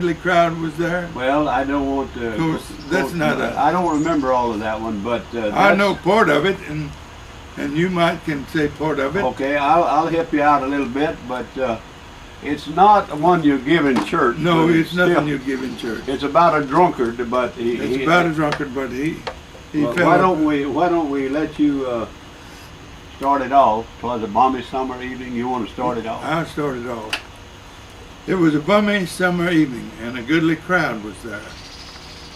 The crowd was there. Well, I don't want to. Of course, that's not a. I don't remember all of that one, but I know part of it, and you might can say part of it. Okay, I'll help you out a little bit, but it's not one you give in church. No, it's nothing still, you give in church. It's about a drunkard, but It's about a drunkard, but he well, fell. why don't we let you start it off? It was a balmy summer evening. You want to start it off? I started off. It was a balmy summer evening, and a goodly crowd was there.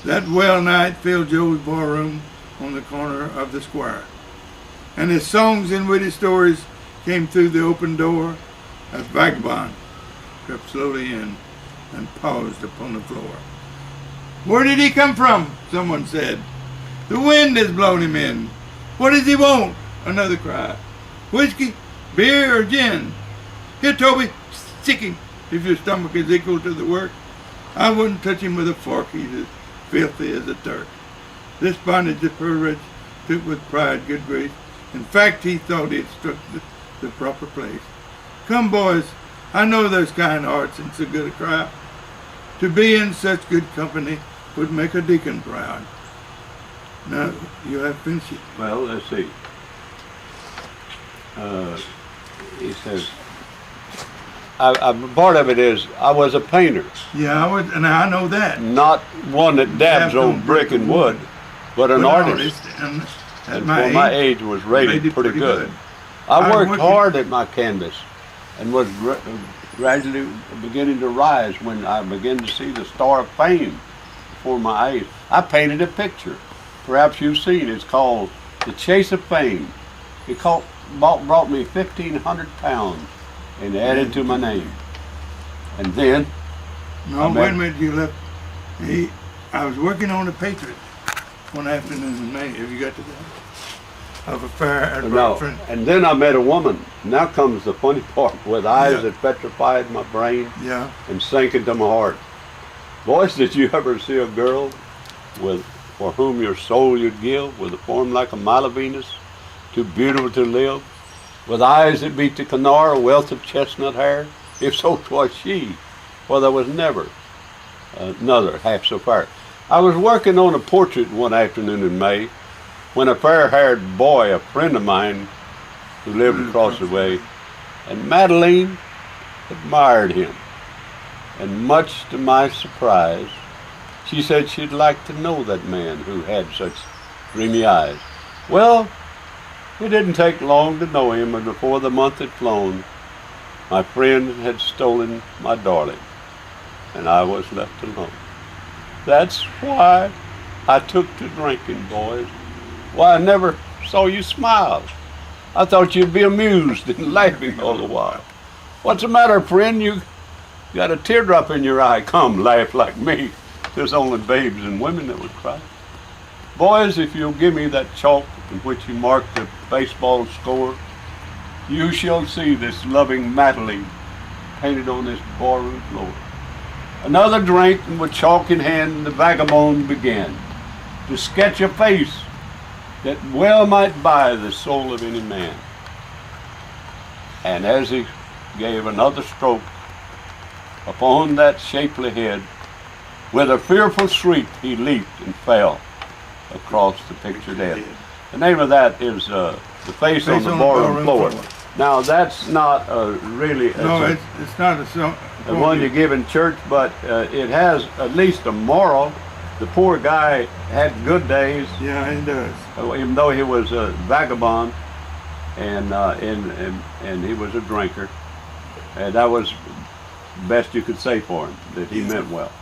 That well night filled Joe's ballroom on the corner of the square, and his songs and witty stories came through the open door. A vagabond crept slowly in and paused upon the floor. "Where did he come from?" someone said. "The wind has blown him in." "What does he want?" another cried. "Whiskey, beer, or gin?" "Here, Toby, stick him. If your stomach is equal to the work, I wouldn't touch him with a fork. He's as filthy as a Turk." This bondage the poor wretch took with pride, good grace. In fact, he thought he had struck the proper place. "Come, boys, I know there's kind hearts in so good a crowd. To be in such good company would make a deacon proud." Now, you have finished it. Well, let's see. He says, part of it is, I was a painter. Yeah, and I know that. Not one that dabs on brick and wood, but an artist. And at And my for my age, age was rated pretty good. I I worked worked- hard at my canvas and was gradually beginning to rise when I began to see the star of fame before my eyes. I painted a picture. Perhaps you've seen it. It's called The Chase of Fame. It brought me 1,500 pounds and added to my name. And then No, wait a minute, you left. I was working on the Patriot one afternoon in May. Have you got to that? Of a fair at no, Rockford. and then I met a woman. Now comes the funny part, with eyes Yeah. that petrified my brain Yeah. and sank into my heart. Boys, did you ever see a girl for whom your soul you'd give, with a form like a mile of Venus, too beautiful to live, with eyes that beat the Canara, a wealth of chestnut hair? If so, 'twas she, for there was never another half so fair. I was working on a portrait one afternoon in May, when a fair-haired boy, a friend of mine who lived across the way, and Madeline admired him. And much to my surprise, she said she'd like to know that man who had such dreamy eyes. Well, it didn't take long to know him, and before the month had flown, my friend had stolen my darling, and I was left alone. That's why I took to drinking, boys. Why, I never saw you smile. I thought you'd be amused and laughing all the while. What's the matter, friend? You got a teardrop in your eye. Come, laugh like me. There's only babes and women that would cry. Boys, if you'll give me that chalk in which you mark the baseball score, you shall see this loving Madeline painted on this barroom floor. Another drink, and with chalk in hand, the vagabond began to sketch a face that well might buy the soul of any man. And as he gave another stroke upon that shapely head, with a fearful shriek he leaped and fell across the picture dead. The name of that is The Face on the Barroom Floor. Now that's not really No, it's not a song. the one you give in church, but it has at least a moral. The poor guy had good days, Yeah, it does. even though he was a vagabond and he was a drinker. And that was the best you could say for him, that he meant well.